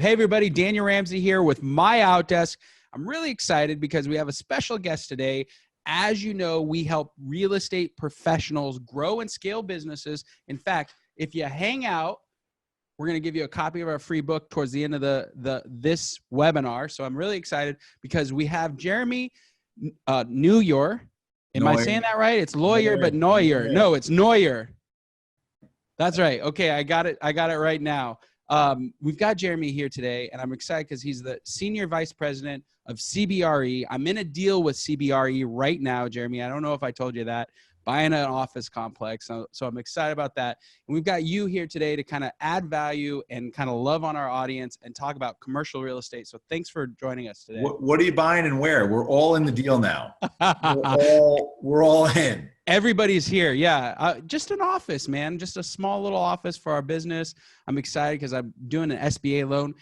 Hey everybody, Daniel Ramsey here with MyOutDesk. I'm really excited because we have a special guest today. As you know, we help real estate professionals grow and scale businesses. In fact, if you hang out, we're going to give you a copy of our free book towards the end of this webinar. So I'm really excited because we have Jeremy Neuer. Am I saying that right? It's lawyer, but Neuer. No, it's Neuer. That's right. Okay, I got it right now. We've got Jeremy here today, and I'm excited because he's the Senior Vice President of CBRE. I'm in a deal with CBRE right now, Jeremy. I don't know if I told you that. Buying an office complex. So I'm excited about that. And we've got you here today to kind of add value and kind of love on our audience and talk about commercial real estate. So thanks for joining us today. What are you buying and where? We're all in the deal now. we're all in. Everybody's here. Yeah. Just an office, man. Just a small little office for our business. I'm excited because I'm doing an SBA loan.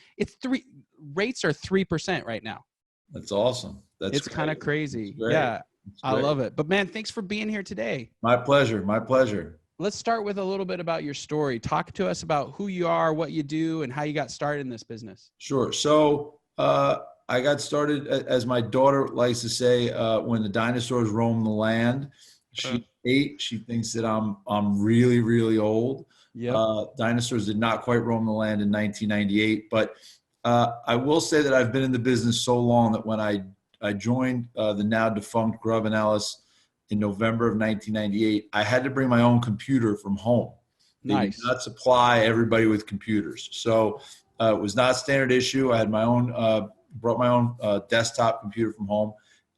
Rates are 3% right now. That's awesome. It's kind of crazy. Yeah. I love it. But man, thanks for being here today. My pleasure. My pleasure. Let's start with a little bit about your story. Talk to us about who you are, what you do, and how you got started in this business. Sure. So I got started, as my daughter likes to say, when the dinosaurs roamed the land. She's 8. She thinks that I'm really, really old. Yep. Dinosaurs did not quite roam the land in 1998. But I will say that I've been in the business so long that when I joined the now defunct Grubb & Ellis in November of 1998. I had to bring my own computer from home. Nice. They did not supply everybody with computers. So it was not standard issue. I had my own, brought my own desktop computer from home.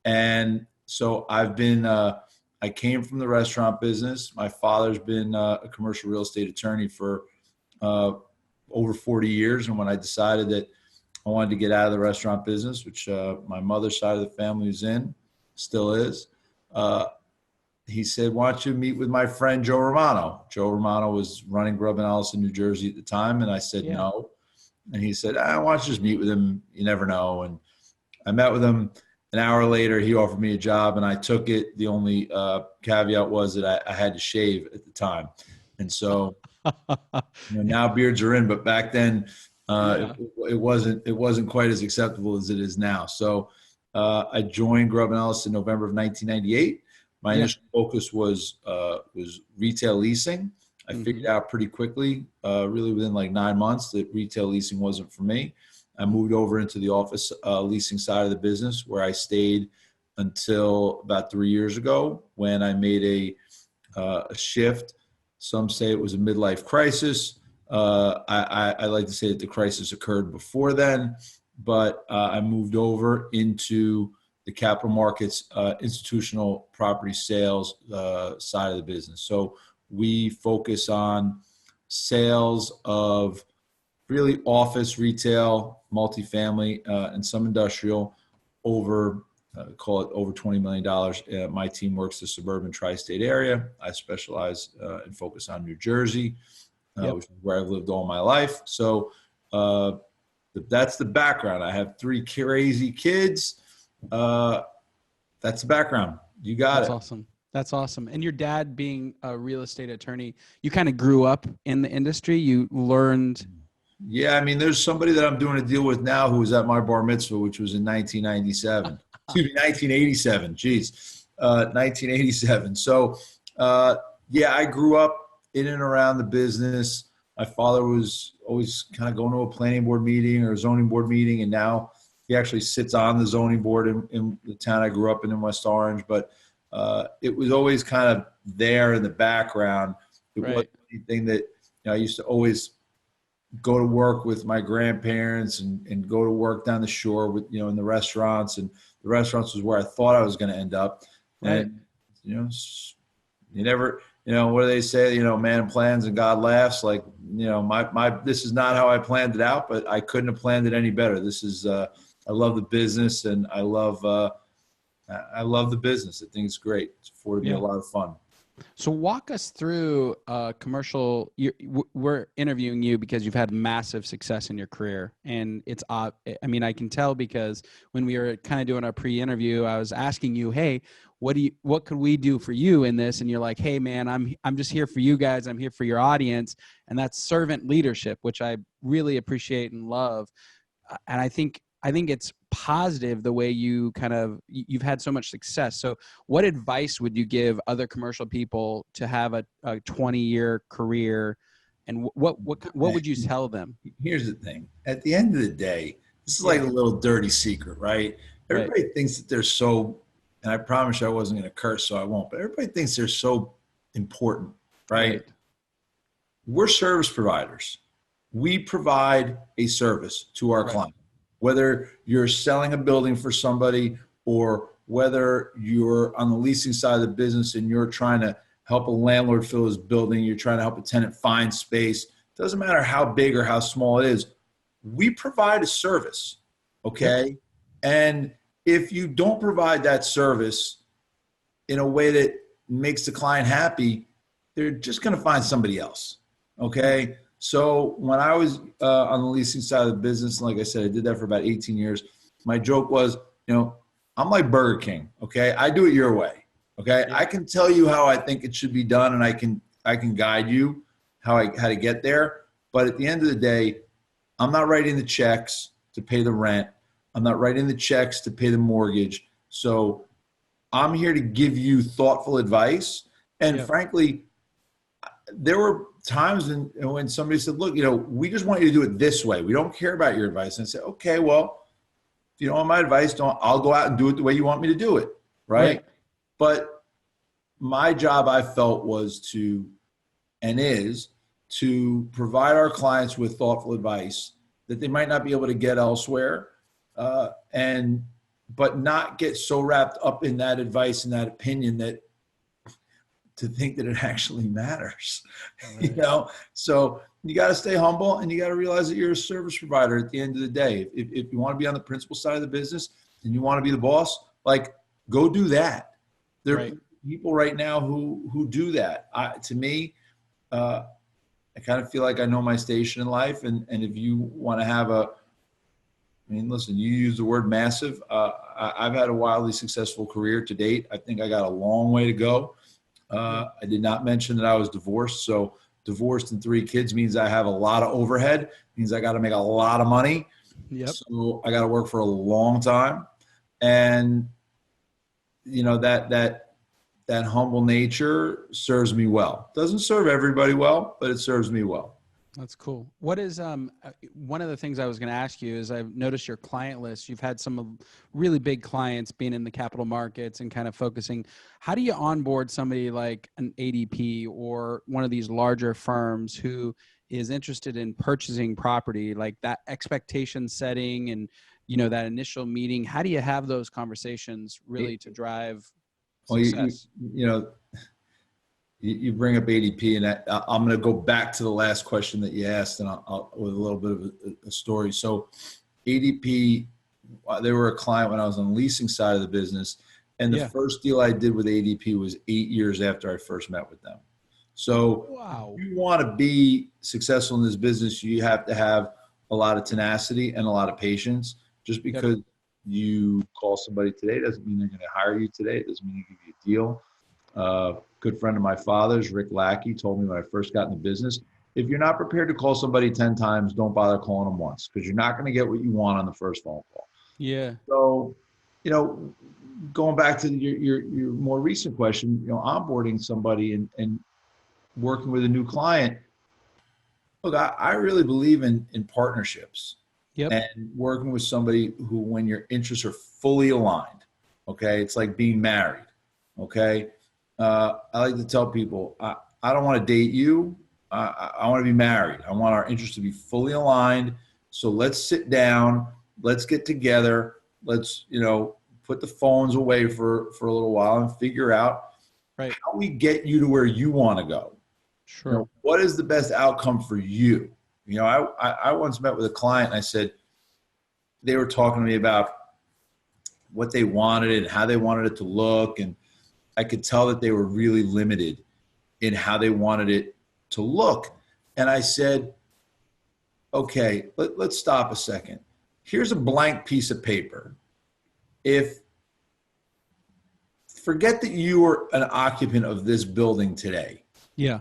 And so I've been, I came from the restaurant business. My father's been a commercial real estate attorney for over 40 years. And when I decided that I wanted to get out of the restaurant business, which my mother's side of the family was in, still is. He said, why don't you meet with my friend, Joe Romano? Joe Romano was running Grubb & Ellis in New Jersey at the time. And I said, no. And he said, why don't you just meet with him? You never know. And I met with him. An hour later, he offered me a job and I took it. The only caveat was that I had to shave at the time. And so now beards are in, but back then, it wasn't quite as acceptable as it is now. So I joined Grubb & Ellis in November of 1998. My initial focus was retail leasing. I figured out pretty quickly, really within like 9 months, that retail leasing wasn't for me. I moved over into the office leasing side of the business, where I stayed until about 3 years ago when I made a shift. Some say it was a midlife crisis. I like to say that the crisis occurred before then, but I moved over into the capital markets, institutional property sales side of the business. So we focus on sales of really office, retail, multifamily, and some industrial call it over $20 million. My team works the suburban tri-state area. I specialize and focus on New Jersey. Which is where I've lived all my life. So that's the background. I have 3 crazy kids. That's the background. You got it. That's awesome. That's awesome. And your dad being a real estate attorney, you kind of grew up in the industry. You learned. Yeah. I mean, there's somebody that I'm doing a deal with now who was at my bar mitzvah, which was in 1997. Excuse me, 1987. Geez. 1987. So, I grew up in and around the business. My father was always kind of going to a planning board meeting or a zoning board meeting, and now he actually sits on the zoning board in the town I grew up in West Orange. But it was always kind of there in the background. It wasn't anything that I used to always go to work with my grandparents and go to work down the shore with in the restaurants, and the restaurants was where I thought I was going to end up. And you never. What do they say? Man plans and God laughs. Like, this is not how I planned it out, but I couldn't have planned it any better. This is, I love the business, and I love the business. I think it's great. It's afforded me a lot of fun. So walk us through commercial. We're interviewing you because you've had massive success in your career, and it's. I can tell because when we were kind of doing our pre-interview, I was asking you, "Hey, what could we do for you in this? And you're like, hey man, I'm just here for you guys. I'm here for your audience. And that's servant leadership, which I really appreciate and love. And I think it's positive the way you've had so much success. So what advice would you give other commercial people to have a 20-year career? And what would you tell them? Here's the thing. At the end of the day, this is like a little dirty secret, right? Everybody thinks that they're so, and I promise you I wasn't going to curse, so I won't, but everybody thinks they're so important, right? We're service providers. We provide a service to our client, whether you're selling a building for somebody or whether you're on the leasing side of the business and you're trying to help a landlord fill his building, you're trying to help a tenant find space. Doesn't matter how big or how small it is. We provide a service, okay? And if you don't provide that service in a way that makes the client happy, they're just going to find somebody else, okay? So when I was on the leasing side of the business, like I said, I did that for about 18 years. My joke was, I'm like Burger King, okay? I do it your way, okay? I can tell you how I think it should be done, and I can guide you how to get there. But at the end of the day, I'm not writing the checks to pay the rent. I'm not writing the checks to pay the mortgage. So I'm here to give you thoughtful advice. And frankly, there were times when somebody said, look, we just want you to do it this way. We don't care about your advice. And I said, okay, well, if you don't want my advice, I'll go out and do it the way you want me to do it. Right. But my job, I felt, was to provide our clients with thoughtful advice that they might not be able to get elsewhere. But not get so wrapped up in that advice and that opinion to think that it actually matters, So you got to stay humble, and you got to realize that you're a service provider at the end of the day. If you want to be on the principal side of the business and you want to be the boss, go do that. There are people right now who do that. To me, I kind of feel like I know my station in life. And if you want to have listen, you use the word massive. I've had a wildly successful career to date. I think I got a long way to go. I did not mention that I was divorced. So divorced and 3 kids means I have a lot of overhead, means I got to make a lot of money. So I got to work for a long time. And, that humble nature serves me well. Doesn't serve everybody well, but it serves me well. That's cool. What is one of the things I was going to ask you is I've noticed your client list. You've had some really big clients being in the capital markets and kind of focusing. How do you onboard somebody like an ADP or one of these larger firms who is interested in purchasing property, like that expectation setting and, that initial meeting? How do you have those conversations really to drive success? You bring up ADP, and I'm going to go back to the last question that you asked, and I'll with a little bit of a story. So ADP, they were a client when I was on the leasing side of the business, and the first deal I did with ADP was 8 years after I first met with them. So if you want to be successful in this business, you have to have a lot of tenacity and a lot of patience. Just because you call somebody today doesn't mean they're going to hire you today. It doesn't mean they give you a deal. Good friend of my father's, Rick Lackey, told me when I first got in the business, if you're not prepared to call somebody 10 times, don't bother calling them once, because you're not going to get what you want on the first phone call. So, going back to your more recent question, onboarding somebody and working with a new client. Look, I really believe in partnerships and working with somebody who, when your interests are fully aligned, okay, it's like being married, okay. I like to tell people, I don't want to date you. I want to be married. I want our interests to be fully aligned. So let's sit down. Let's get together. Let's, put the phones away for a little while and figure out how we get you to where you want to go. What is the best outcome for you? I once met with a client, and I said, they were talking to me about what they wanted and how they wanted it to look. And I could tell that they were really limited in how they wanted it to look. And I said, okay, let's stop a second. Here's a blank piece of paper. If forget that you were an occupant of this building today. Yeah.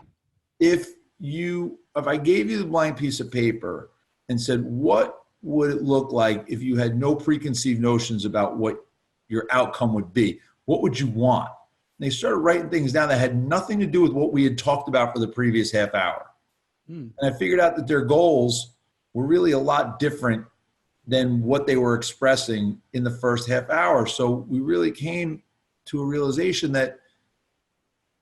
If I gave you the blank piece of paper and said, what would it look like if you had no preconceived notions about what your outcome would be? What would you want? And they started writing things down that had nothing to do with what we had talked about for the previous half hour. And I figured out that their goals were really a lot different than what they were expressing in the first half hour. So we really came to a realization that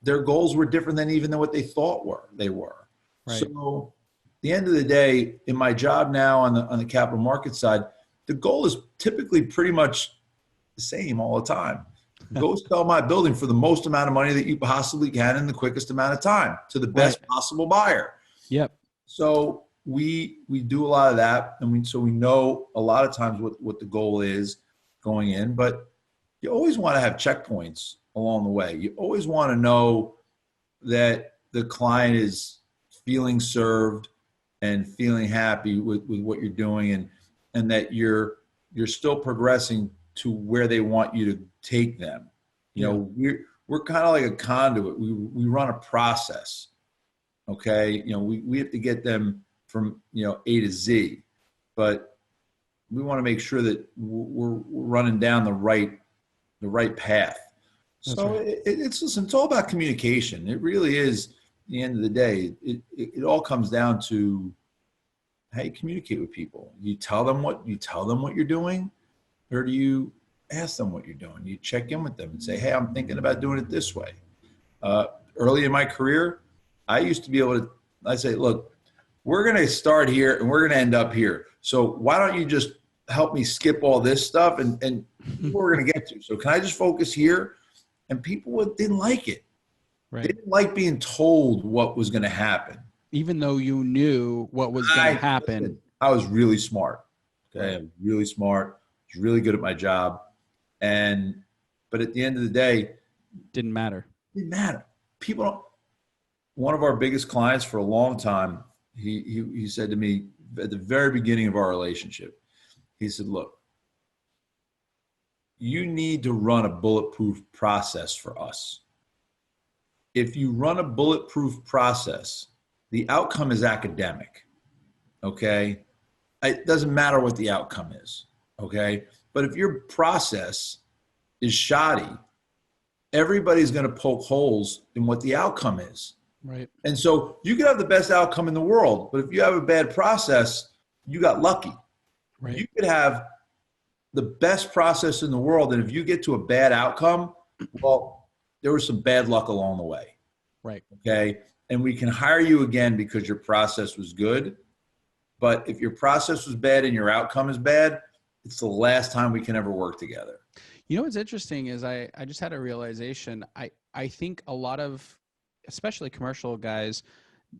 their goals were different than even what they thought they were. Right. So at the end of the day, in my job now on the capital market side, the goal is typically pretty much the same all the time. Go sell my building for the most amount of money that you possibly can in the quickest amount of time to the best possible buyer. Yep. So we do a lot of that, and so we know a lot of times what the goal is going in, but you always want to have checkpoints along the way. You always want to know that the client is feeling served and feeling happy with what you're doing, and that you're still progressing to where they want you to take them. You know, we're kind of like a conduit. We run a process. Okay. You know, we have to get them from, A to Z, but we want to make sure that we're running down the right path. That's so right. It's all about communication. It really is. At the end of the day, it all comes down to how you communicate with people. You tell them what you're doing, or do you ask them what you're doing? You check in with them and say, hey, I'm thinking about doing it this way. Early in my career, I used to be able to, I say, look, we're going to start here and we're going to end up here. So why don't you just help me skip all this stuff and we're going to get to. So can I just focus here? And people didn't like it. Right. They didn't like being told what was going to happen. Even though you knew what was going to happen. Listen, I was really smart. Okay. I was really smart. I was really good at my job. But at the end of the day, didn't matter. People don't. One of our biggest clients for a long time, he said to me at the very beginning of our relationship, he said, look, you need to run a bulletproof process for us. If you run a bulletproof process, the outcome is academic, okay? It doesn't matter what the outcome is, okay? But if your process is shoddy, everybody's going to poke holes in what the outcome is. Right. And so you could have the best outcome in the world, but if you have a bad process, you got lucky. Right. You could have the best process in the world, and if you get to a bad outcome, well, there was some bad luck along the way. Right. Okay. And we can hire you again because your process was good. But if your process was bad and your outcome is bad, it's the last time we can ever work together. You know what's interesting is I just had a realization. I think a lot of, especially commercial guys,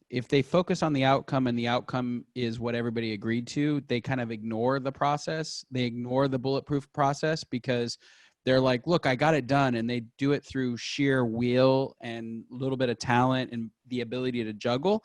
if they focus on the outcome and the outcome is what everybody agreed to, they kind of ignore the process. They ignore the bulletproof process because they're like, look, I got it done. And they do it through sheer will and a little bit of talent and the ability to juggle.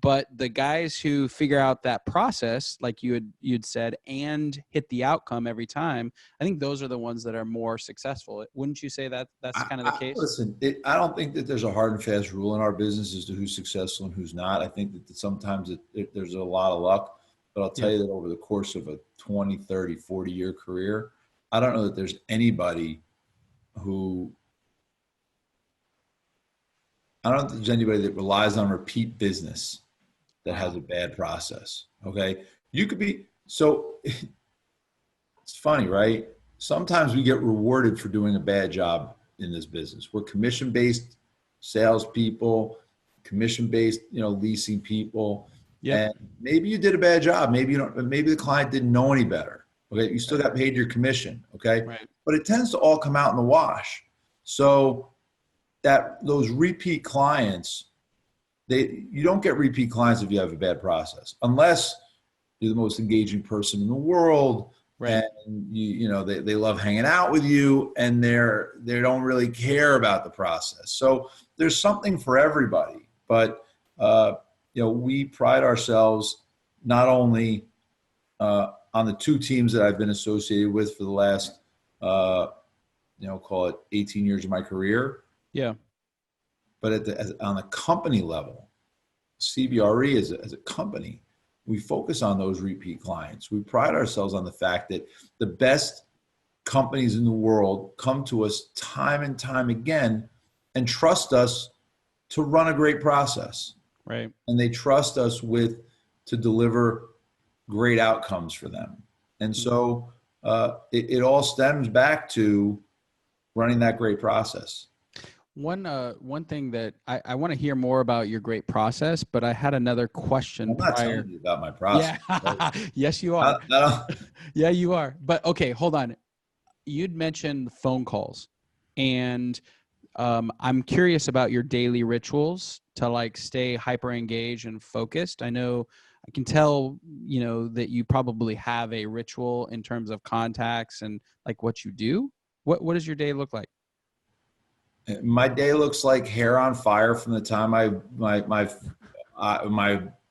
But the guys who figure out that process, like you'd said, and hit the outcome every time, I think those are the ones that are more success's. Wouldn't you say that that's kind of the case? Listen, I don't think that there's a hard and fast rule in our business as to who's successful and who's not. I think that sometimes there's a lot of luck, but I'll tell you that over the course of a 20, 30, 40-year career, I don't know that there's anybody that relies on repeat business that has a bad process. Okay. You could be, so it's funny, right? Sometimes we get rewarded for doing a bad job in this business. We're commission-based salespeople, commission-based, leasing people. Yeah. And maybe you did a bad job. Maybe maybe the client didn't know any better. Okay. You still got paid your commission. Okay. Right. But it tends to all come out in the wash. So those repeat clients, you don't get repeat clients if you have a bad process, unless you're the most engaging person in the world. Right. And they love hanging out with you, and they don't really care about the process. So there's something for everybody, but we pride ourselves not only on the two teams that I've been associated with for the last call it 18 years of my career. Yeah. But on the company level, CBRE as a company, we focus on those repeat clients. We pride ourselves on the fact that the best companies in the world come to us time and time again and trust us to run a great process. Right. And they trust us to deliver great outcomes for them. And so it all stems back to running that great process. One thing that I want to hear more about your great process, but I had another question I'm not prior. telling you about my process. Yeah. Yes, you are. Yeah, you are. But okay, hold on. You'd mentioned phone calls, and I'm curious about your daily rituals to like stay hyper engaged and focused. I know I can tell, that you probably have a ritual in terms of contacts and like what you do. What does your day look like? My day looks like hair on fire from the time my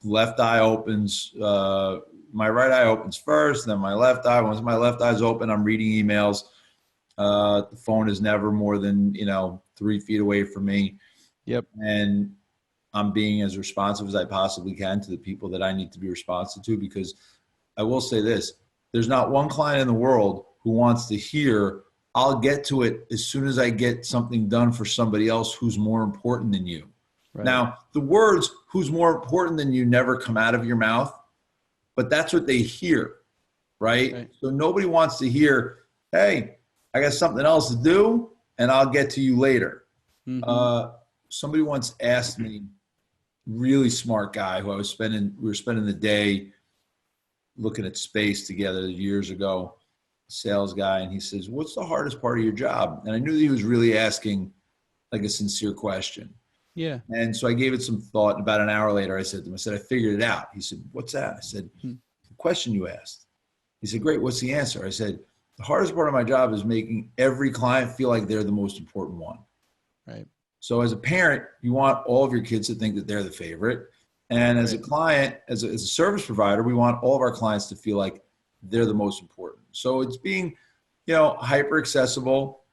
left eye opens. My right eye opens first, then my left eye. Once my left eye's open, I'm reading emails. The phone is never more than 3 feet away from me. Yep. And I'm being as responsive as I possibly can to the people that I need to be responsive to, because I will say this: there's not one client in the world who wants to hear, "I'll get to it as soon as I get something done for somebody else who's more important than you." Right. Now, the words "who's more important than you" never come out of your mouth, but that's what they hear, right? So nobody wants to hear, "Hey, I got something else to do and I'll get to you later." Mm-hmm. Somebody once asked me, really smart guy who we were spending the day looking at space together years ago, sales guy, and he says, "What's the hardest part of your job?" And I knew that he was really asking like a sincere question. Yeah. And so I gave it some thought, and about an hour later I said to him, I figured it out. He said, "What's that?" I said, "The question you asked." He said, "Great, what's the answer?" I said, "The hardest part of my job is making every client feel like they're the most important one." Right. So as a parent, you want all of your kids to think that they're the favorite. And as a client, as a service provider, we want all of our clients to feel like they're the most important. So it's being, hyper accessible,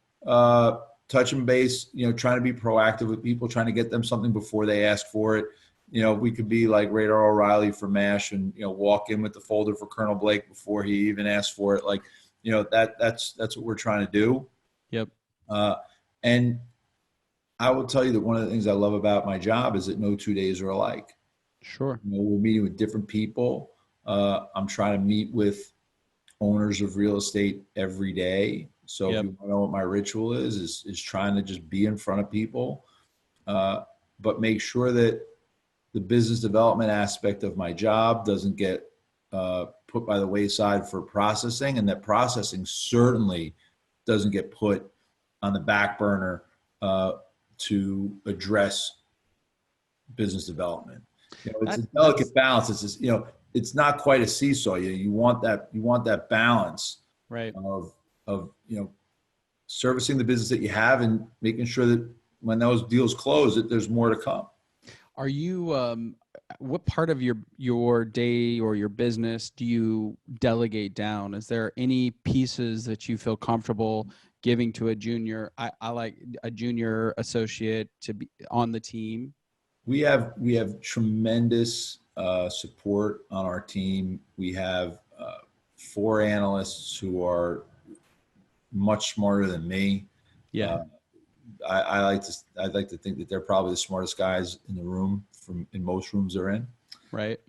touching base, trying to be proactive with people, trying to get them something before they ask for it. We could be like Radar O'Reilly from MASH and, walk in with the folder for Colonel Blake before he even asked for it. Like, that's what we're trying to do. Yep. And I will tell you that one of the things I love about my job is that no 2 days are alike. Sure. We're meeting with different people. I'm trying to meet with owners of real estate every day. So if you want to know what my ritual is trying to just be in front of people, but make sure that the business development aspect of my job doesn't get put by the wayside for processing, and that processing certainly doesn't get put on the back burner to address business development. It's a delicate balance. It's just, it's not quite a seesaw. You want that balance, right, of servicing the business that you have and making sure that when those deals close, that there's more to come. Are you what part of your day or your business do you delegate down? Is there any pieces that you feel comfortable giving to a junior? I like a junior associate to be on the team. We have tremendous support on our team. We have 4 analysts who are much smarter than me. Yeah. I'd like to think that they're probably the smartest guys in the room in most rooms they're in. Right.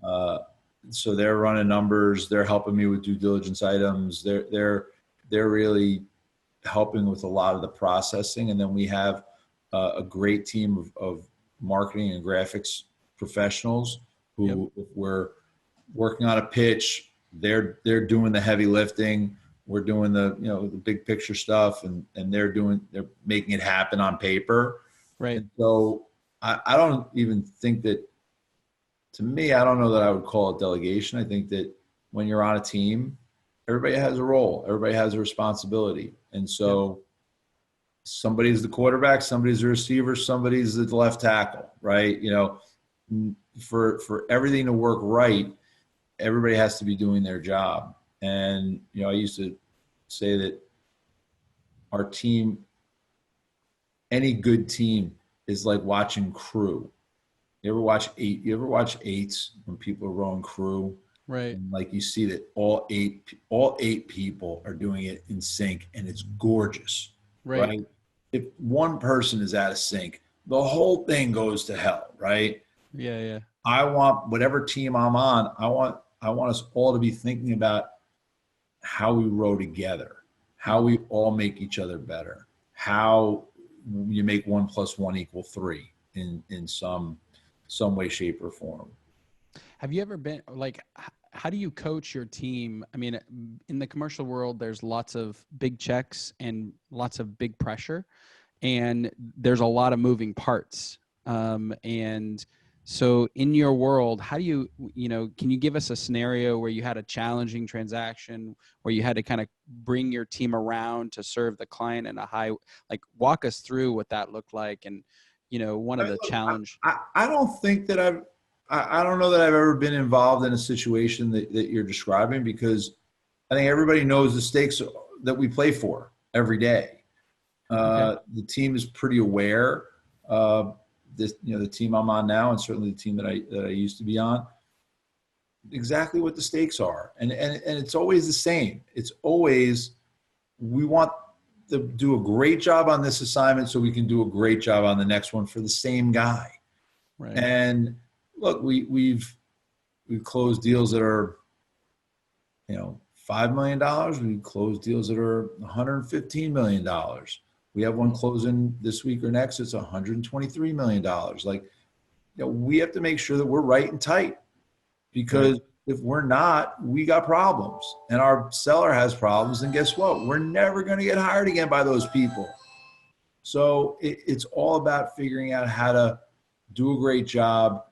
So they're running numbers. They're helping me with due diligence items. They're really helping with a lot of the processing. And then we have a great team of marketing and graphics professionals who, if we're working on a pitch, they're doing the heavy lifting. We're doing the big picture stuff, and they're making it happen on paper. Right. And so I don't even think that, to me, I don't know that I would call it delegation. I think that when you're on a team, everybody has a role, everybody has a responsibility. And so somebody's the quarterback, somebody's the receiver, somebody's the left tackle, right? For everything to work right, everybody has to be doing their job. And, I used to say that our team any good team is like watching crew. You ever watch eights when people are rowing crew? Right. And like you see that all eight people are doing it in sync, and it's gorgeous, Right. right? If one person is out of sync, the whole thing goes to hell, right? Yeah. Yeah. I want whatever team I'm on, I want us all to be thinking about how we row together, how we all make each other better, how you make 1+1 = 3 in some way, shape, or form. Have you ever been like, how do you coach your team? I mean, in the commercial world, there's lots of big checks and lots of big pressure, and there's a lot of moving parts. And so in your world, how do you, can you give us a scenario where you had a challenging transaction where you had to kind of bring your team around to serve the client in a high, like walk us through what that looked like. And, one of the challenge. I don't think that I don't know that I've ever been involved in a situation that you're describing, because I think everybody knows the stakes that we play for every day. Okay. The team is pretty aware. The team I'm on now, and certainly the team that I used to be on, exactly what the stakes are, and it's always the same. It's always, we want to do a great job on this assignment so we can do a great job on the next one for the same guy. Right. And look, we've closed deals that are, $5 million. We've closed deals that are $115 million. We have one closing this week or next. It's $123 million. Like, we have to make sure that we're right and tight, because if we're not, we got problems, and our seller has problems. And guess what? We're never going to get hired again by those people. So it's all about figuring out how to do a great job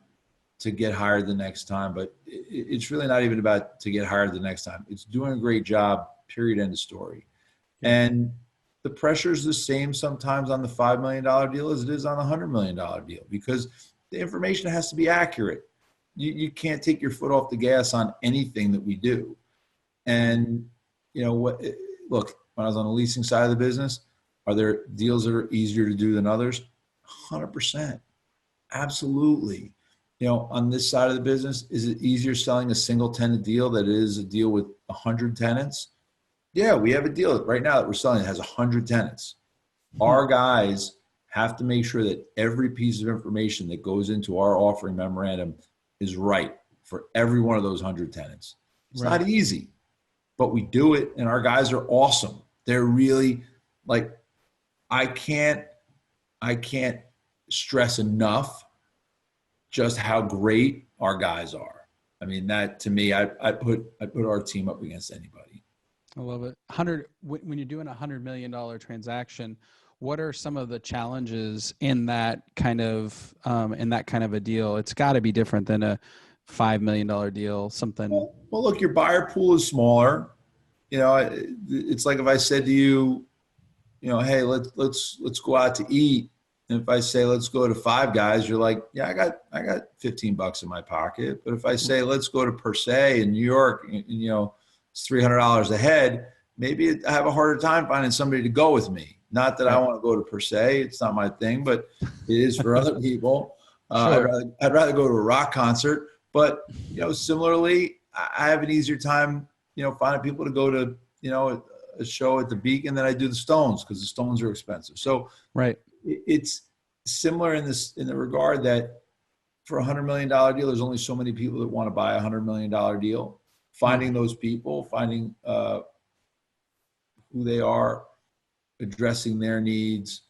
to get hired the next time. But it's really not even about to get hired the next time. It's doing a great job, period, end of story. Yeah. And the pressure is the same sometimes on the $5 million deal as it is on the $100 million deal, because the information has to be accurate. You can't take your foot off the gas on anything that we do. And, look, when I was on the leasing side of the business, are there deals that are easier to do than others? 100%. Absolutely. On this side of the business, is it easier selling a single tenant deal than it is a deal with 100 tenants? Yeah, we have a deal right now that we're selling that has 100 tenants. Our guys have to make sure that every piece of information that goes into our offering memorandum is right for every one of those 100 tenants. It's not easy, but we do it, and our guys are awesome. They're really, like, I can't stress enough just how great our guys are. I mean, that to me, I put our team up against anybody. I love it. When you're doing $100 million transaction, what are some of the challenges in that kind of a deal? It's got to be different than a $5 million deal. Something. Well, look, your buyer pool is smaller. It's like if I said to you, hey, let's go out to eat. And if I say, let's go to Five Guys, you're like, yeah, I got $15 in my pocket. But if I say, let's go to Per Se in New York, and, it's $300 a head, maybe I have a harder time finding somebody to go with me. Not that I want to go to Per Se. It's not my thing, but it is for other people. Sure. I'd rather go to a rock concert. But, similarly, I have an easier time, finding people to go to, a show at the Beacon than I do the Stones, because the Stones are expensive. So it's similar in the regard that for $100 million deal, there's only so many people that want to buy a $100 million deal. Finding those people, finding who they are, addressing their needs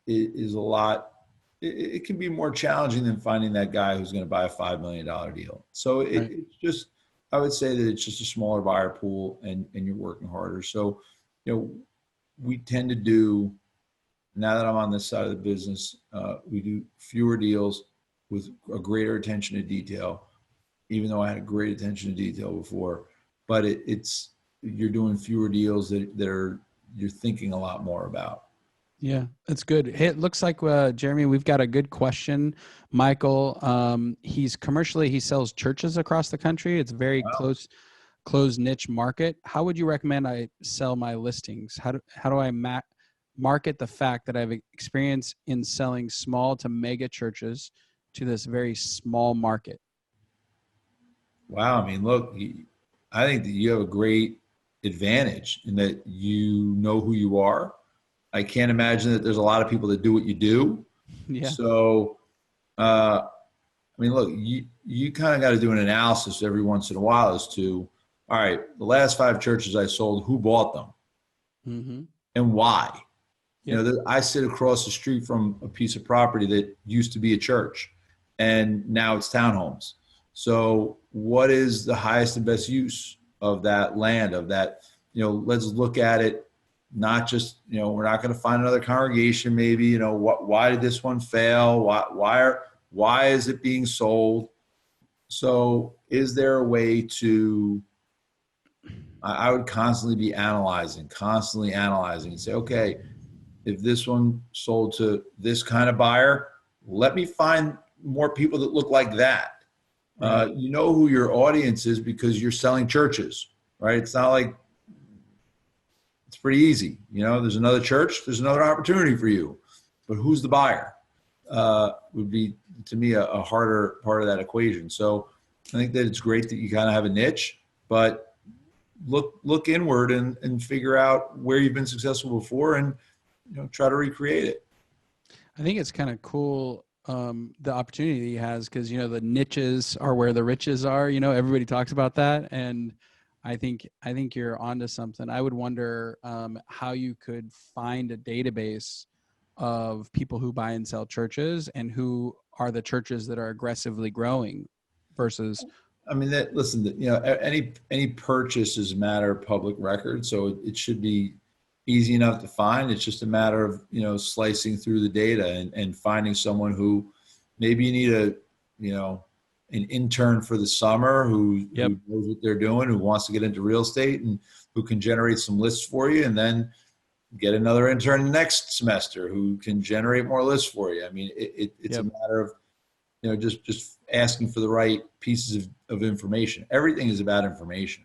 is a lot. It can be more challenging than finding that guy who's going to buy a $5 million deal. So it's just, I would say that it's just a smaller buyer pool, and you're working harder. So, we tend to do, now that I'm on this side of the business, we do fewer deals with a greater attention to detail, even though I had a great attention to detail before. But you're doing fewer deals that you're thinking a lot more about. Yeah, that's good. Hey, it looks like, Jeremy, we've got a good question. Michael, he sells churches across the country. It's a very closed niche market. How would you recommend I sell my listings? How do I market the fact that I've experience in selling small to mega churches to this very small market? Wow. I mean, look, I think that you have a great advantage in that you know who you are. I can't imagine that there's a lot of people that do what you do. Yeah. So, I mean, look, you kind of got to do an analysis every once in a while as to, all right, the last 5 churches I sold, who bought them Mm-hmm. and why? You Yep. know, I sit across the street from a piece of property that used to be a church and now it's townhomes. So what is the highest and best use of that land, of that, you know, let's look at it, not just, you know, we're not going to find another congregation. Maybe, you know, why did this one fail? Why is it being sold? So is there a way to, I would constantly be constantly analyzing and say, okay, if this one sold to this kind of buyer, let me find more people that look like that. Right. You know who your audience is because you're selling churches, right? It's not like, it's pretty easy. You know, there's another church, there's another opportunity for you, but who's the buyer? Would be, to me, a harder part of that equation. So I think that it's great that you kind of have a niche, but look inward and figure out where you've been successful before and, you know, try to recreate it. I think it's kind of cool, the opportunity he has, because, you know, the niches are where the riches are. You know, everybody talks about that, and I think you're onto something. I would wonder how you could find a database of people who buy and sell churches and who are the churches that are aggressively growing versus. I mean, that, listen, you know, any purchase is a matter of public record, so it should be easy enough to find. It's just a matter of, you know, slicing through the data and finding someone who maybe you need a, you know, an intern for the summer Yep. who knows what they're doing, who wants to get into real estate and who can generate some lists for you, and then get another intern next semester who can generate more lists for you. I mean, it's a Yep. matter of, you know, just asking for the right pieces of information. Everything is about information.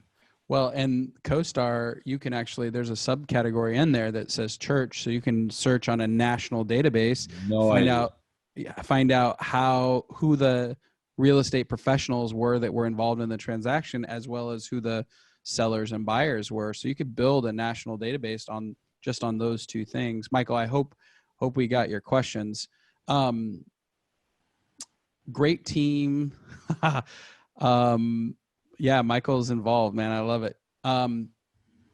Well, and CoStar, you can actually, there's a subcategory in there that says church, so you can search on a national database, No find idea. out, yeah, find out who the real estate professionals were that were involved in the transaction, as well as who the sellers and buyers were. So you could build a national database on just on those two things. Michael, I hope we got your questions. Um, Great team. Yeah, Michael's involved, man. I love it.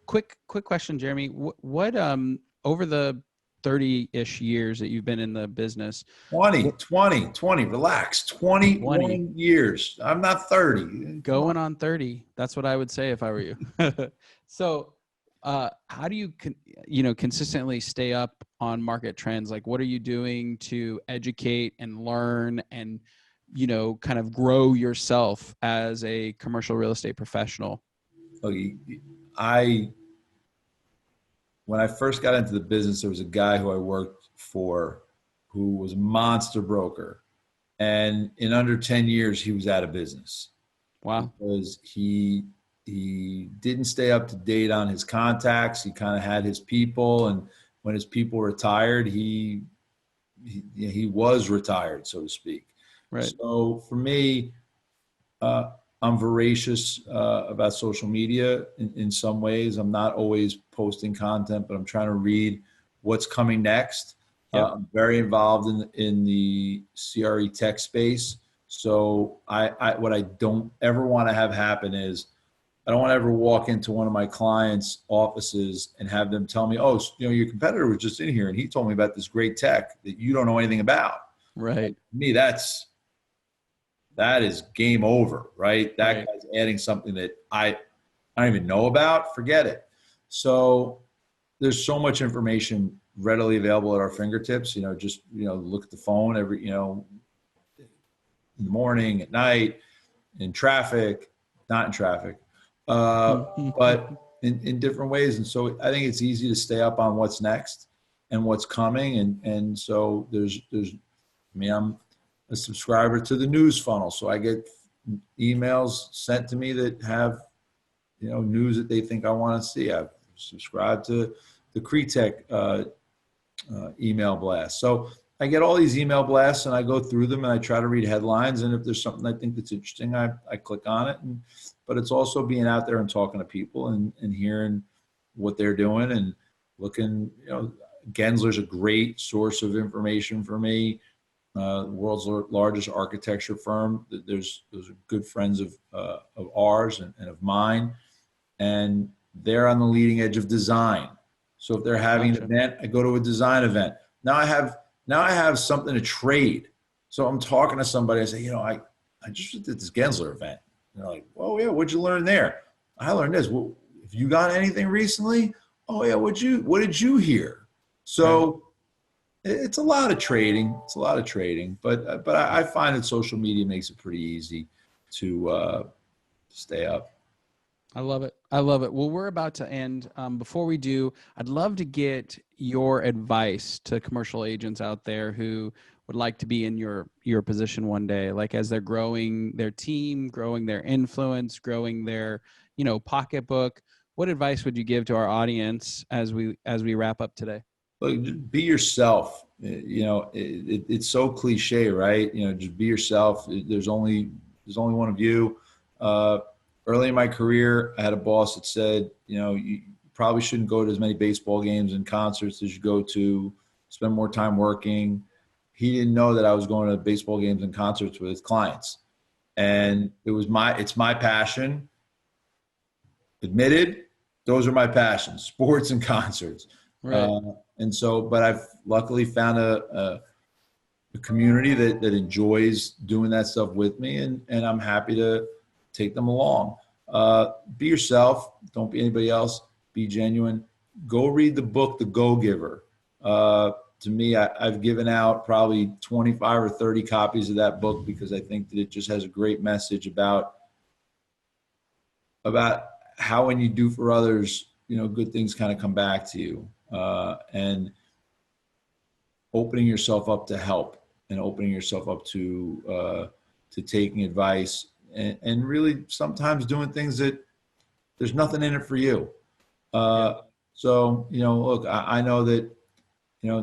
Quick question, Jeremy. What over the 30-ish years that you've been in the business, 20, what 20, 20, relax. 20 21 years. I'm not 30. Come on. going on 30? That's what I would say if I were you. So, how do you consistently stay up on market trends? Like, what are you doing to educate and learn and, you know, kind of grow yourself as a commercial real estate professional? Look, I, when I first got into the business, there was a guy who I worked for who was a monster broker. And in under 10 years, he was out of business Wow. because he didn't stay up to date on his contacts. He kind of had his people, and when his people retired, he was retired, so to speak. Right. So for me, I'm voracious about social media in some ways. I'm not always posting content, but I'm trying to read what's coming next. Yep. I'm very involved in the CRE tech space. So what I don't ever want to have happen is I don't want to ever walk into one of my clients' offices and have them tell me, "Oh, you know, your competitor was just in here and he told me about this great tech that you don't know anything about." Right. To me, that is game over, right? That Right. guy's adding something that I don't even know about. Forget it. So there's so much information readily available at our fingertips. You know, just, you know, look at the phone every, you know, in the morning, at night, in traffic, not in traffic, but in different ways. And so I think it's easy to stay up on what's next and what's coming. And so I mean, I'm a subscriber to the news funnel. So I get emails sent to me that have, you know, news that they think I want to see. I've subscribed to the CRETech email blasts. So I get all these email blasts and I go through them and I try to read headlines. And if there's something I think that's interesting, I click on it. But it's also being out there and talking to people and hearing what they're doing and looking, Gensler's a great source of information for me. The world's largest architecture firm. Those are good friends of ours and of mine. And they're on the leading edge of design. So if they're having an event, I go to a design event. Now I have something to trade. So I'm talking to somebody. I say, I just did this Gensler event. And they're like, oh yeah, what'd you learn there? I learned this. Well, have you got anything recently? Oh yeah, what did you hear? So it's a lot of trading. But I find that social media makes it pretty easy to stay up. I love it. Well, we're about to end. Before we do, I'd love to get your advice to commercial agents out there who would like to be in your position one day, like as they're growing their team, growing their influence, growing their, pocketbook. What advice would you give to our audience as we wrap up today? Look, just be yourself. It's so cliche, right? Just be yourself. There's only one of you. Early in my career, I had a boss that said, you probably shouldn't go to as many baseball games and concerts as you go to, spend more time working. He didn't know that I was going to baseball games and concerts with his clients. And it's my passion. Admitted, those are my passions, sports and concerts. Right. But I've luckily found a community that enjoys doing that stuff with me, and I'm happy to take them along. Be yourself. Don't be anybody else. Be genuine. Go read the book, The Go-Giver. To me, I've given out probably 25 or 30 copies of that book because I think that it just has a great message about how when you do for others, good things kind of come back to you. And opening yourself up to help and opening yourself up to taking advice and really sometimes doing things that there's nothing in it for you. So, look, I know that,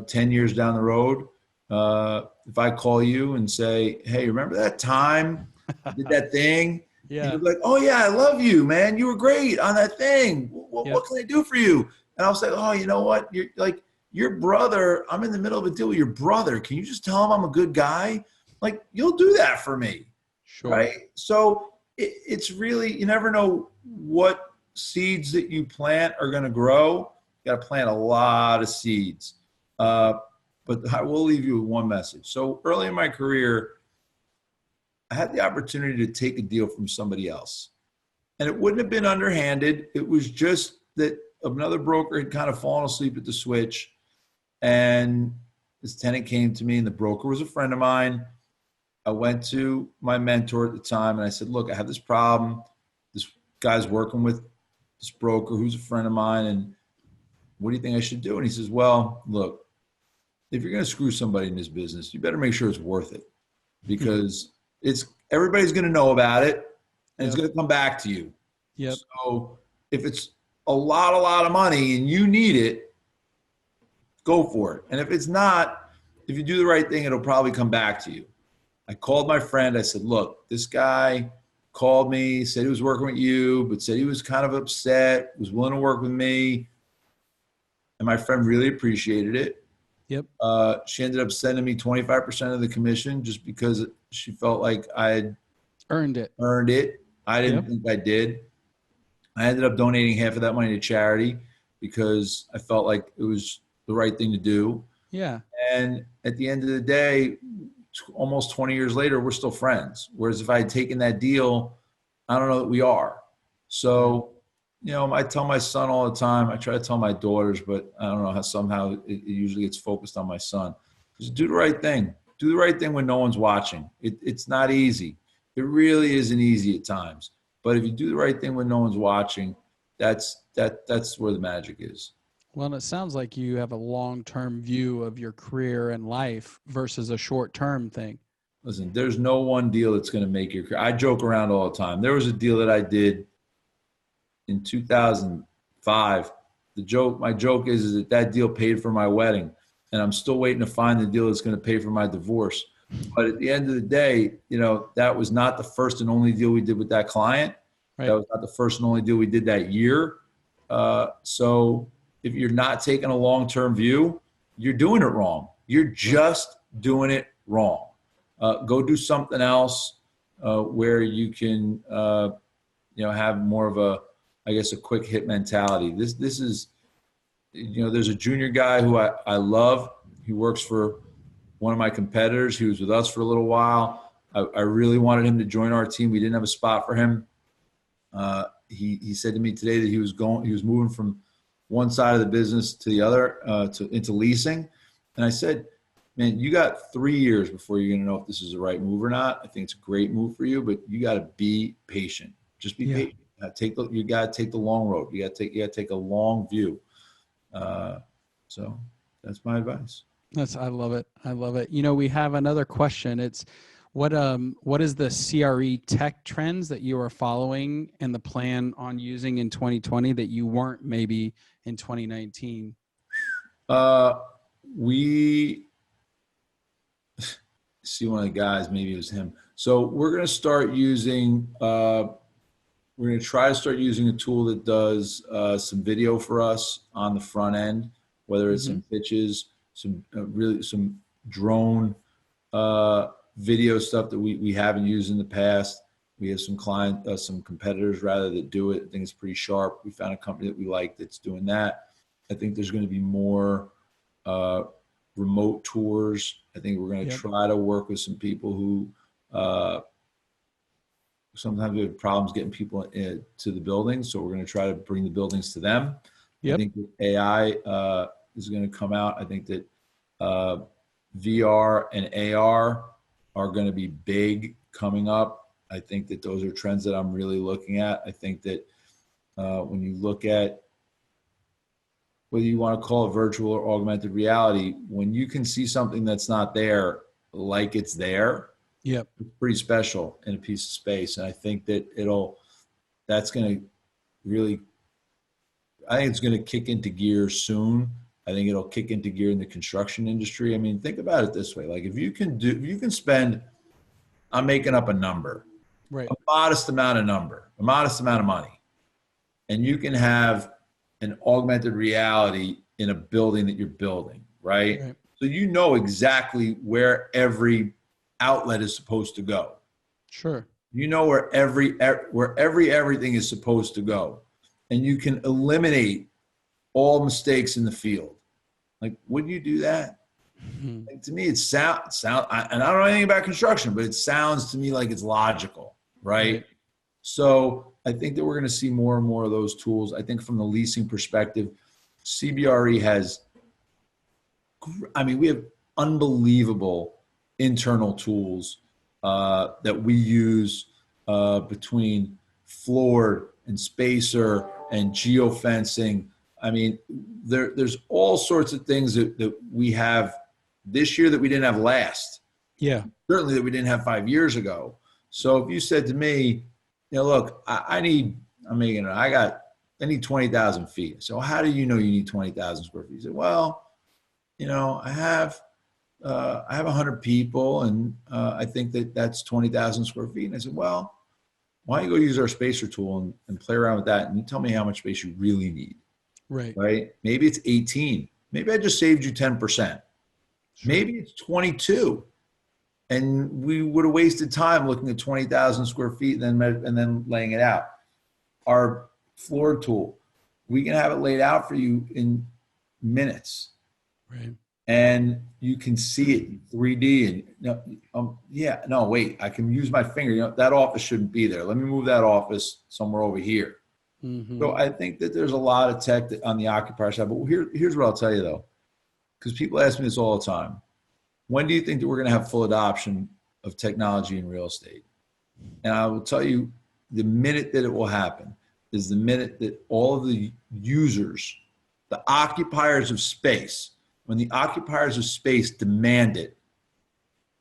10 years down the road, if I call you and say, hey, remember that time I did that thing? Yeah. And you're like, oh yeah, I love you, man. You were great on that thing. What can I do for you? And I'll say, oh, you know what? You're like your brother. I'm in the middle of a deal with your brother. Can you just tell him I'm a good guy? Like, you'll do that for me. Sure. Right. So it's really, you never know what seeds that you plant are going to grow. You got to plant a lot of seeds. But I will leave you with one message. So early in my career, I had the opportunity to take a deal from somebody else. And it wouldn't have been underhanded. It was just that another broker had kind of fallen asleep at the switch. And this tenant came to me, and the broker was a friend of mine. I went to my mentor at the time, and I said, look, I have this problem. This guy's working with this broker who's a friend of mine, and what do you think I should do? And he says, well, look, if you're going to screw somebody in this business, you better make sure it's worth it, because everybody's going to know about it, and it's going to come back to you. Yep. So if it's a lot of money and you need it, go for it. And if it's not, if you do the right thing, it'll probably come back to you. I called my friend. I said, look, this guy called me, said he was working with you, but said he was kind of upset, was willing to work with me. And my friend really appreciated it. Yep. She ended up sending me 25% of the commission just because she felt like I had earned it. I didn't think I did. I ended up donating half of that money to charity because I felt like it was the right thing to do. Yeah. And at the end of the day, almost 20 years later, we're still friends. Whereas if I had taken that deal, I don't know that we are. So, I tell my son all the time, I try to tell my daughters, but I don't know how somehow it usually gets focused on my son. Just do the right thing. Do the right thing when no one's watching. It's not easy. It really isn't easy at times. But if you do the right thing when no one's watching, that's where the magic is. Well, and it sounds like you have a long-term view of your career and life versus a short-term thing. Listen, there's no one deal that's going to make your career. I joke around all the time. There was a deal that I did in 2005. My joke is that deal paid for my wedding. and I'm still waiting to find the deal that's going to pay for my divorce. But at the end of the day, that was not the first and only deal we did with that client. Right. That was not the first and only deal we did that year. So if you're not taking a long-term view, you're doing it wrong. You're just doing it wrong. Go do something else where you can, have more of a quick hit mentality. This is, there's a junior guy who I love. He works for one of my competitors. He was with us for a little while. I really wanted him to join our team. We didn't have a spot for him. He said to me today that he was moving from one side of the business to the other, into leasing. And I said, man, you got 3 years before you're going to know if this is the right move or not. I think it's a great move for you, but you got to be patient. Just be patient. You got to take the long road. You got to take a long view. So that's my advice. I love it. I love it. We have another question. It's what is the CRE tech trends that you are following and the plan on using in 2020 that you weren't maybe in 2019? We see one of the guys, maybe it was him. So we're going to start using, we're going to try to start using a tool that does some video for us on the front end, whether it's some pitches, some drone video stuff that we haven't used in the past. We have some competitors rather that do it. I think it's pretty sharp. We found a company that we like that's doing that. I think there's going to be more remote tours. I think we're going to try to work with some people who sometimes we have problems getting people to the buildings. So we're going to try to bring the buildings to them. I think that AI is going to come out. I think that VR and AR are going to be big coming up. I think that those are trends that I'm really looking at. I think that when you look at whether you want to call it virtual or augmented reality, when you can see something that's not there, like it's there, it's pretty special in a piece of space. And I think that that's going to really, I think it's going to kick into gear soon. I think it'll kick into gear in the construction industry. I mean, think about it this way. Like if you can spend, I'm making up a number, a modest amount of money, and you can have an augmented reality in a building that you're building, right? So you know exactly where every outlet is supposed to go. Sure. You know where everything is supposed to go, and you can eliminate all mistakes in the field. Like, wouldn't you do that? Like, to me, it sound. And I don't know anything about construction, but it sounds to me like it's logical, right? So I think that we're going to see more and more of those tools. I think from the leasing perspective, CBRE has, we have unbelievable internal tools that we use between floored and spacer and geofencing. I mean, there's all sorts of things that we have this year that we didn't have last. Yeah. Certainly that we didn't have 5 years ago. So if you said to me, look, I need 20,000 feet. So how do you know you need 20,000 square feet? You say, well, I have 100 people and I think that's 20,000 square feet. And I said, well, why don't you go use our spacer tool and play around with that? And you tell me how much space you really need. Right. Maybe it's 18. Maybe I just saved you 10%. Sure. Maybe it's 22. And we would have wasted time looking at 20,000 square feet and then laying it out. Our floor tool, we can have it laid out for you in minutes. Right. And you can see it in 3D. And wait, I can use my finger. That office shouldn't be there. Let me move that office somewhere over here. So I think that there's a lot of tech on the occupier side. But here's what I'll tell you, though, because people ask me this all the time. When do you think that we're going to have full adoption of technology in real estate? And I will tell you, the minute that it will happen is the minute that all of the users, the occupiers of space, when the occupiers of space demand it,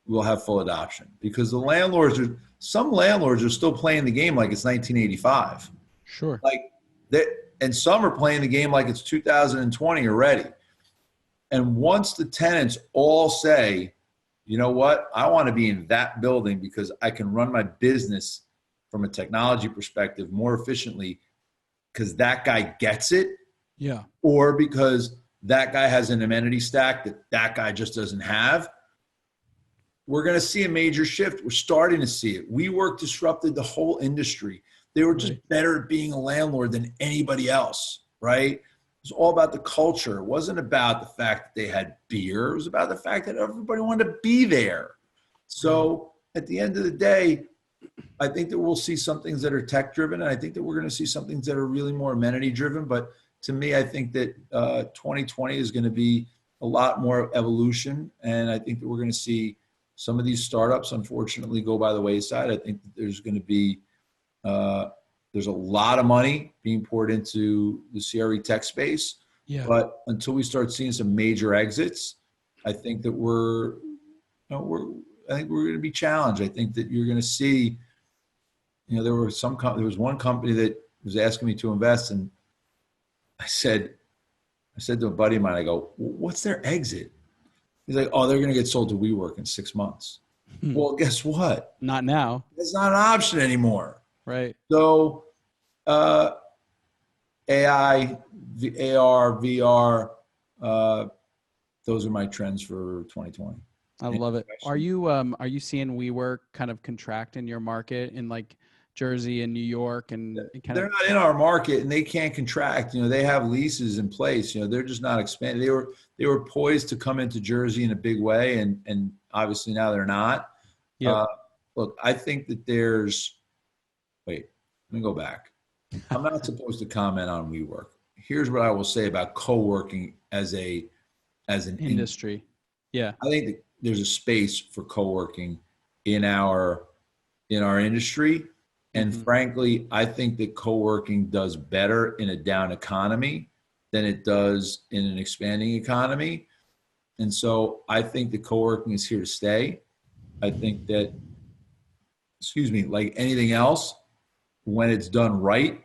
we'll have full adoption. Because some landlords are still playing the game like it's 1985. Sure. Like that, and some are playing the game like it's 2020 already. And once the tenants all say, you know what, I want to be in that building because I can run my business from a technology perspective more efficiently because that guy gets it. Yeah. Or because that guy has an amenity stack that guy just doesn't have, we're going to see a major shift. We're starting to see it. WeWork disrupted the whole industry. They were just better at being a landlord than anybody else, right? It was all about the culture. It wasn't about the fact that they had beer. It was about the fact that everybody wanted to be there. So at the end of the day, I think that we'll see some things that are tech driven, and I think that we're going to see some things that are really more amenity driven. But to me, I think that 2020 is going to be a lot more evolution, and I think that we're going to see some of these startups, unfortunately, go by the wayside. I think that there's going to be there's a lot of money being poured into the CRE tech space, but until we start seeing some major exits, I think that I think we're going to be challenged. I think that you're going to see, there was one company that was asking me to invest, and I said to a buddy of mine, I go, what's their exit? He's like, oh, they're going to get sold to WeWork in 6 months. Well, guess what? Not now. It's not an option anymore. Right. So AI, AR, VR, those are my trends for 2020. I love it. Are you seeing WeWork kind of contract in your market in like Jersey and New York and they're not in our market and they can't contract. They have leases in place. They're just not expanding. They were poised to come into Jersey in a big way, and obviously now they're not. Yeah. Look, I think that let me go back. I'm not supposed to comment on WeWork. Here's what I will say about co-working as an industry. Yeah. I think that there's a space for co-working in our industry. And frankly, I think that co-working does better in a down economy than it does in an expanding economy. And so I think that co-working is here to stay. I think that, like anything else, when it's done right,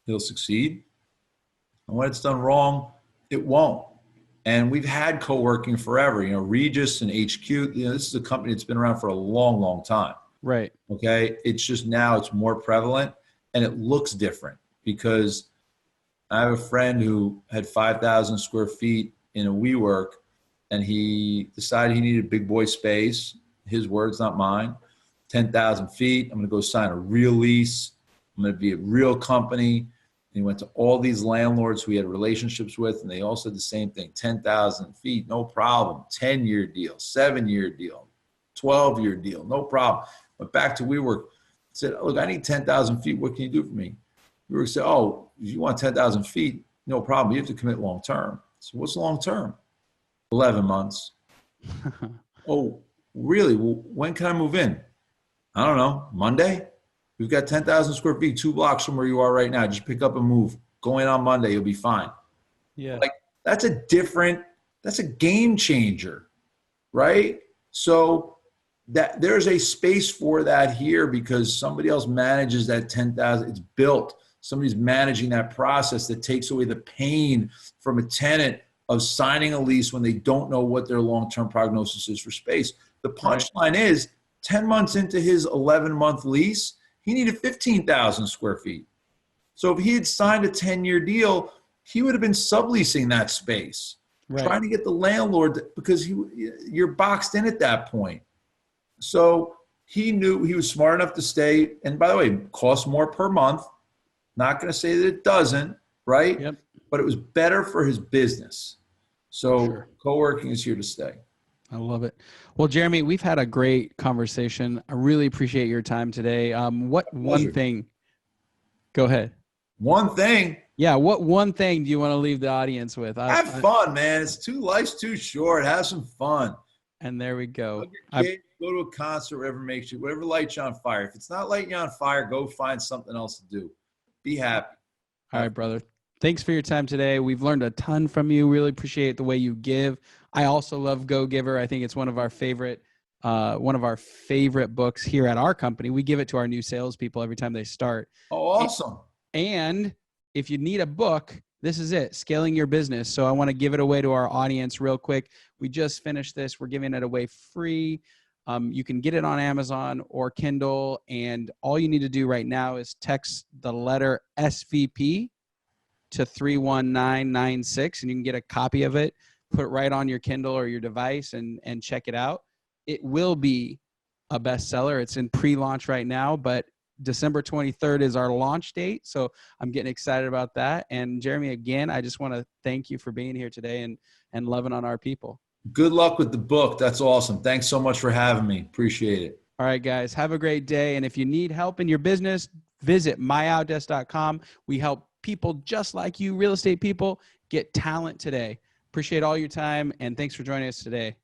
it'll succeed. And when it's done wrong, it won't. And we've had co-working forever. Regis and HQ, this is a company that's been around for a long, long time. Right. Okay. It's just now it's more prevalent and it looks different because I have a friend who had 5,000 square feet in a WeWork and he decided he needed a big boy space. His words, not mine. 10,000 feet. I'm going to go sign a real lease. I'm going to be a real company. And he went to all these landlords who he had relationships with, and they all said the same thing. 10,000 feet, no problem. 10-year deal, 7-year deal, 12-year deal, no problem. Went back to WeWork, said, look, I need 10,000 feet. What can you do for me? WeWork said, oh, if you want 10,000 feet, no problem. You have to commit long term. So what's long term? 11 months. Oh, really? Well, when can I move in? I don't know. Monday? We've got 10,000 square feet, 2 blocks from where you are right now. Just pick up and move. Go in on Monday. You'll be fine. Yeah. Like that's a game changer, right? So that there's a space for that here because somebody else manages that 10,000. It's built. Somebody's managing that process that takes away the pain from a tenant of signing a lease when they don't know what their long-term prognosis is for space. The punchline is 10 months into his 11-month lease, he needed 15,000 square feet. So if he had signed a 10-year deal, he would have been subleasing that space, trying to get the landlord because you're boxed in at that point. So he knew he was smart enough to stay. And by the way, it costs more per month. Not going to say that it doesn't, right? Yep. But it was better for his business. So co-working is here to stay. I love it. Well, Jeremy, we've had a great conversation. I really appreciate your time today. What one thing? Go ahead. One thing? Yeah. What one thing do you want to leave the audience with? Have fun, man. Life's too short. Have some fun. And there we go. Go to a concert, whatever lights you on fire. If it's not lighting you on fire, go find something else to do. Be happy. All right, brother. Thanks for your time today. We've learned a ton from you. Really appreciate the way you give. I also love Go Giver. I think it's one of our favorite books here at our company. We give it to our new salespeople every time they start. Oh, awesome. And if you need a book, this is it, scaling your business. So I want to give it away to our audience real quick. We just finished this. We're giving it away free. You can get it on Amazon or Kindle. And all you need to do right now is text the letter SVP to 31996, and you can get a copy of it, put it right on your Kindle or your device, and check it out. It will be a bestseller. It's in pre-launch right now, but December 23rd is our launch date. So I'm getting excited about that. And Jeremy, again, I just want to thank you for being here today and loving on our people. Good luck with the book. That's awesome. Thanks so much for having me. Appreciate it. All right, guys, have a great day. And if you need help in your business, visit MyOutDesk.com. We help people just like you, real estate people, get talent today. Appreciate all your time, and thanks for joining us today.